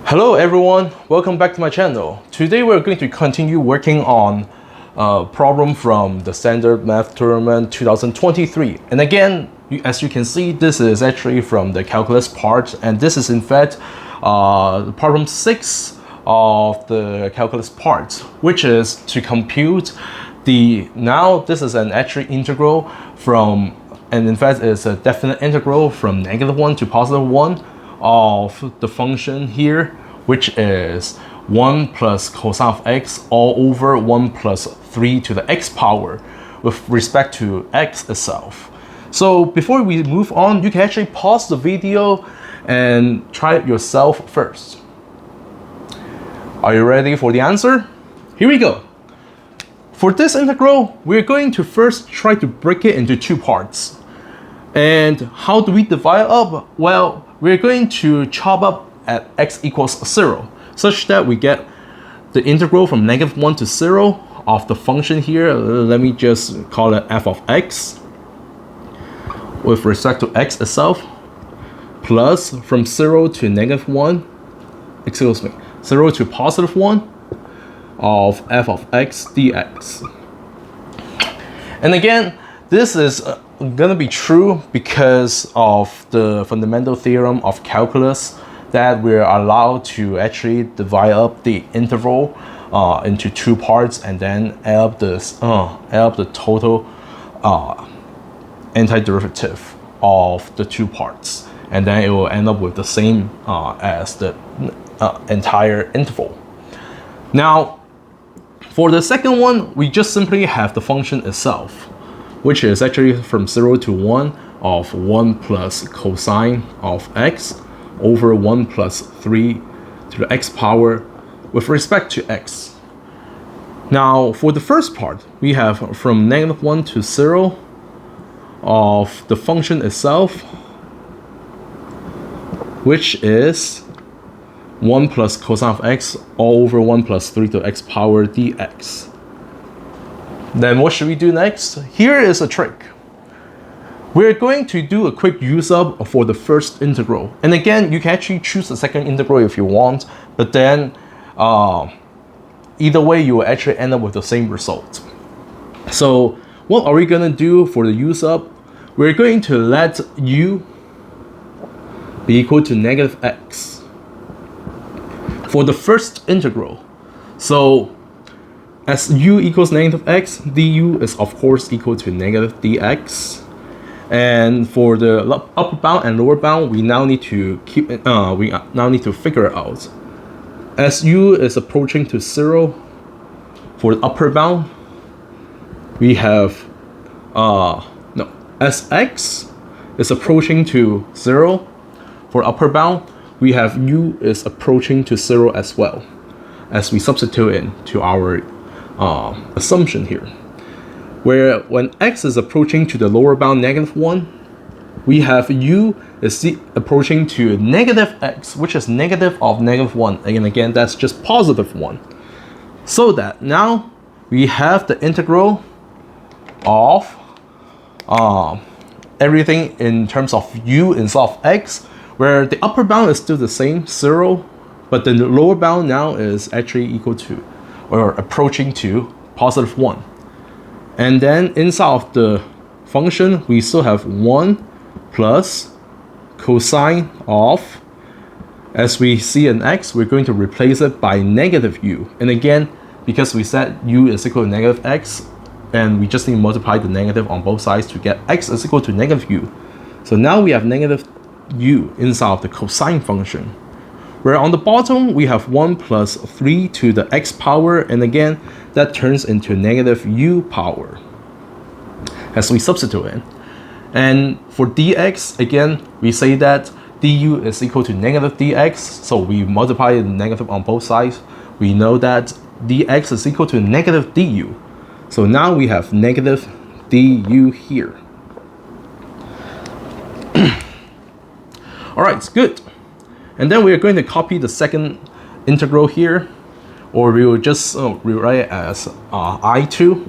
Hello everyone, welcome back to my channel. Today we're going to continue working on a problem from the Standard Math Tournament 2023. And again, as you can see, this is actually from the calculus part, and this is in fact problem 6 of the calculus part, which is to compute now this is an actual integral from, and in fact it's a definite integral from -1 to +1 of the function here, which is 1 plus cosine of x all over 1 plus 3 to the x power with respect to x itself. So before we move on, you can actually pause the video and try it yourself first. Are you ready for the answer? Here we go. For this integral, we're going to first try to break it into two parts. And how do we divide up? Well, we're going to chop up at x equals 0, such that we get the integral from -1 to 0 of the function here. Let me just call it f of x with respect to x itself, plus from 0 to -1, 0 to +1 of f of x dx. And again, this is gonna be true because of the fundamental theorem of calculus that we're allowed to actually divide up the interval into two parts and then add up the total antiderivative of the two parts, and then it will end up with the same as the entire interval. Now, for the second one, we just simply have the function itself, which is actually from 0 to 1 of 1 plus cosine of x over 1 plus 3 to the x power with respect to x. Now, for the first part, we have from -1 to 0 of the function itself, which is 1 plus cosine of x all over 1 plus 3 to x power dx. Then what should we do next? Here is a trick. We're going to do a quick use up for the first integral. And again, you can actually choose the second integral if you want, but then either way, you will actually end up with the same result. So what are we gonna do for the use up? We're going to let u be equal to -x for the first integral. So as u equals -x, du is of course equal to -dx. And for the upper bound and lower bound, we now need to figure it out. As u is approaching to 0 for the upper bound, we have as x is approaching to 0 for upper bound, we have u is approaching to 0 as well, as we substitute into our assumption here, where when x is approaching to the lower bound -1, we have u is approaching to -x, which is negative of -1, and again that's just +1. So that now we have the integral of everything in terms of u instead of x, where the upper bound is still the same, 0, but the lower bound now is actually equal to or approaching to +1. And then inside of the function, we still have 1 plus cosine of, as we see in x, we're going to replace it by -u. And again, because we said u is equal to -x, and we just need to multiply the negative on both sides to get x is equal to -u. So now we have -u inside of the cosine function, where on the bottom we have 1 plus 3 to the x power, and again that turns into -u power as we substitute in. And for dx, again we say that du is equal to -dx, so we multiply the negative on both sides. We know that dx is equal to -du, so now we have -du here. All right, it's good. And then we are going to copy the second integral here, or we will just rewrite it as I2.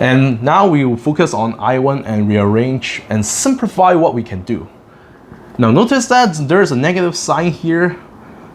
And now we will focus on I1 and rearrange and simplify what we can do. Now notice that there's a negative sign here,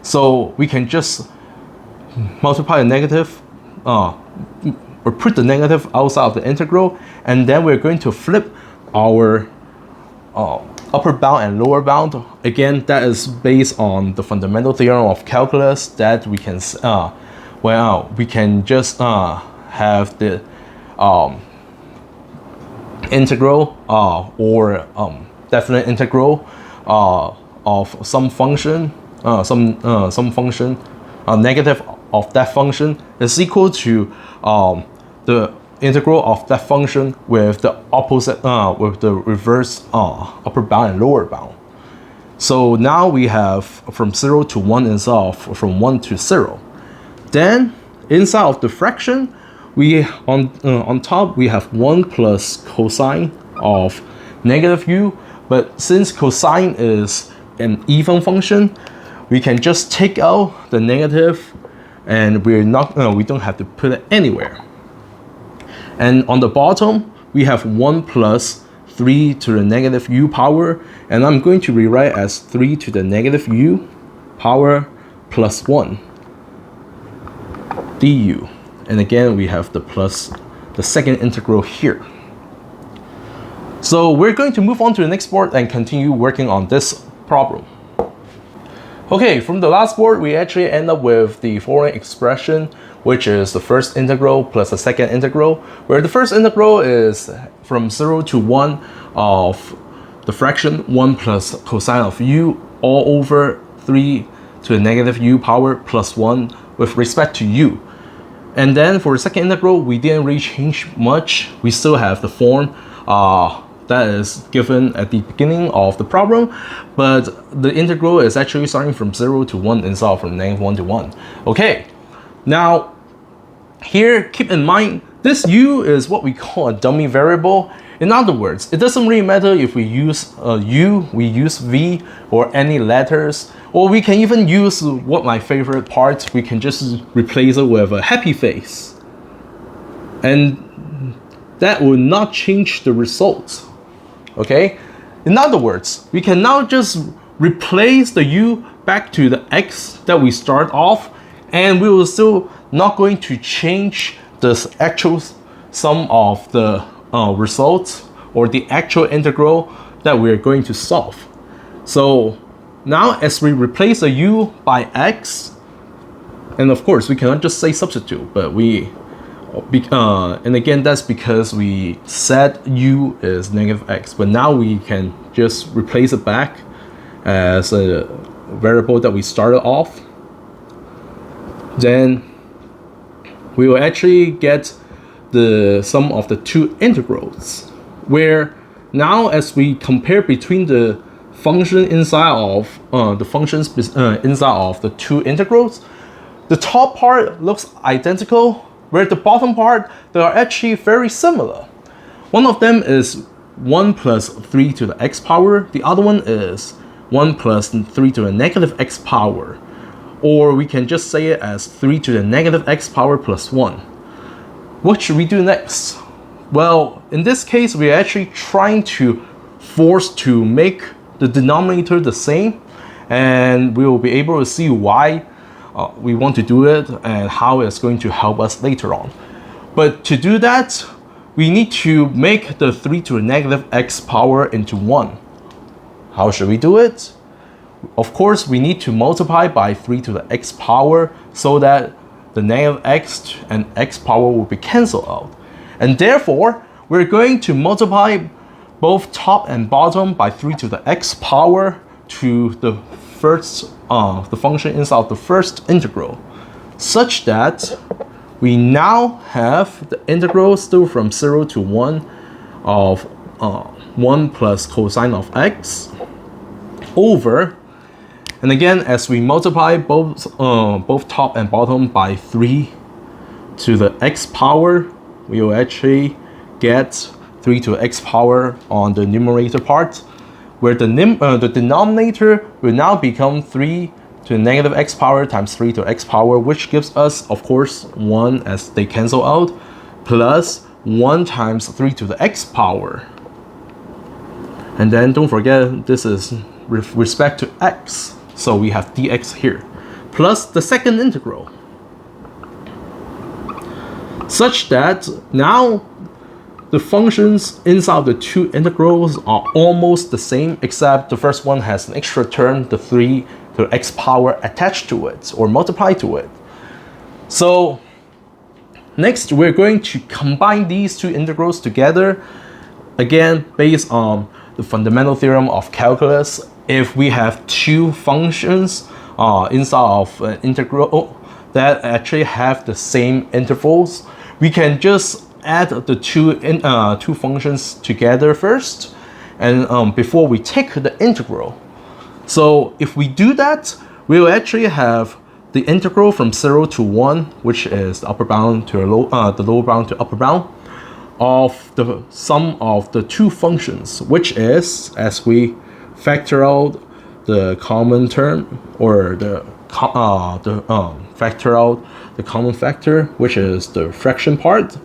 so we can just multiply the negative, or put the negative outside of the integral, and then we're going to flip our upper bound and lower bound. Again, that is based on the fundamental theorem of calculus that we can we can just have the integral or definite integral of some function, some function, negative of that function is equal to the integral of that function with the opposite, with the reverse upper bound and lower bound. So now we have from 0 to 1 instead of from 1 to 0. Then inside of the fraction, we on top we have 1 plus cosine of negative u. But since cosine is an even function, we can just take out the negative, and we don't have to put it anywhere. And on the bottom, we have 1 plus 3 to the negative u power, and I'm going to rewrite as 3 to the negative u power plus 1 du. And again, we have the plus the second integral here. So we're going to move on to the next board and continue working on this problem. Okay, from the last board, we actually end up with the following expression, which is the first integral plus the second integral, where the first integral is from 0 to 1 of the fraction 1 plus cosine of u all over 3 to the negative u power plus 1 with respect to u. And then for the second integral, we didn't really change much. We still have the form that is given at the beginning of the problem, but the integral is actually starting from 0 to 1 instead of from negative 1 to 1. Okay, now here keep in mind this u is what we call a dummy variable. In other words, it doesn't really matter if we use u, we use v, or any letters, or we can even use what my favorite part, we can just replace it with a happy face. And that will not change the results. Okay? In other words, we can now just replace the u back to the x that we start off, and we will still not going to change the actual sum of the results or the actual integral that we're going to solve. So now as we replace the u by x, and of course we cannot just say substitute, but and again, that's because we said u is negative x, but now we can just replace it back as a variable that we started off. Then we will actually get the sum of the two integrals, where now as we compare between the function inside of the functions inside of the two integrals, the top part looks identical, where the bottom part, they are actually very similar. One of them is 1 plus 3 to the x power, the other one is 1 plus 3 to the negative x power, or we can just say it as 3 to the negative x power plus 1. What should we do next? Well, in this case, we're actually trying to force to make the denominator the same, and we will be able to see why we want to do it and how it's going to help us later on. But to do that, we need to make the 3 to the negative x power into 1. How should we do it? Of course, we need to multiply by 3 to the x power so that the negative x and x power will be cancelled out. And therefore, we're going to multiply both top and bottom by 3 to the x power to the first the function inside of the first integral, such that we now have the integral still from 0 to 1 of 1 plus cosine of x over, and again, as we multiply both top and bottom by 3 to the x power, we will actually get 3 to the x power on the numerator part, where the denominator will now become 3 to the negative x power times 3 to x power, which gives us, of course, 1 as they cancel out, plus 1 times 3 to the x power. And then don't forget, this is with respect to x. So we have dx here, plus the second integral, such that now the functions inside the two integrals are almost the same, except the first one has an extra term, the 3 to the x power attached to it or multiplied to it. So next, we're going to combine these two integrals together, again based on the fundamental theorem of calculus. If we have two functions inside of an integral that actually have the same intervals, we can just add the two functions together first, and before we take the integral. So if we do that, we'll actually have the integral from 0 to 1, which is the upper bound to the lower bound to upper bound, of the sum of the two functions, which is, as we factor out the common term, or factor out the common factor, which is the fraction part,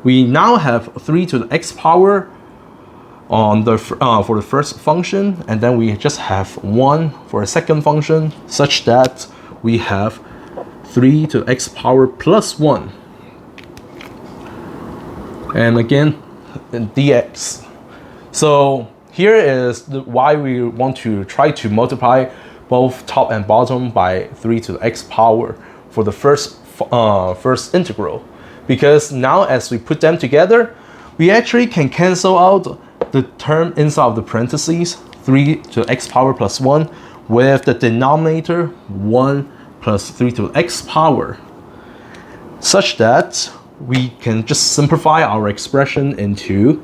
we now have 3 to the x power on the for the first function, and then we just have 1 for a second function, such that we have 3 to the x power plus 1, and again dx. So here is why we want to try to multiply both top and bottom by 3 to the x power for the first integral, because now as we put them together, we actually can cancel out the term inside of the parentheses, 3 to the x power plus 1, with the denominator 1 plus 3 to the x power, such that we can just simplify our expression into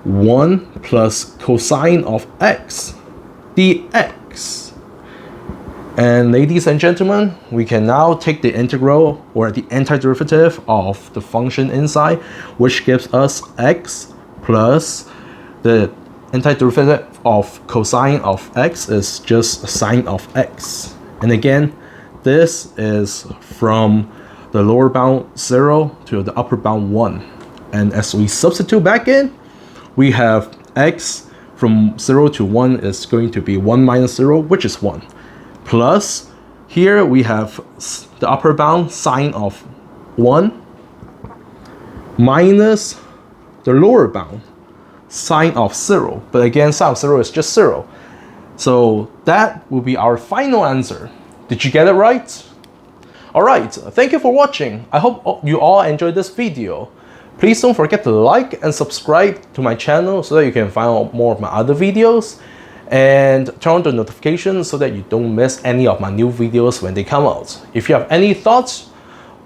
1 plus cosine of x dx. And ladies and gentlemen, we can now take the integral, or the antiderivative of the function inside, which gives us x plus the antiderivative of cosine of x is just sine of x. And again, this is from the lower bound 0 to the upper bound 1. And as we substitute back in, we have x from 0 to 1 is going to be 1 minus 0, which is 1. Plus, here we have the upper bound sine of 1 minus the lower bound sine of 0. But again, sine of 0 is just 0. So that will be our final answer. Did you get it right? Alright, thank you for watching. I hope you all enjoyed this video. Please don't forget to like and subscribe to my channel so that you can find out more of my other videos, and turn on the notifications so that you don't miss any of my new videos when they come out. If you have any thoughts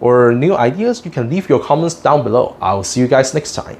or new ideas, you can leave your comments down below. I'll see you guys next time.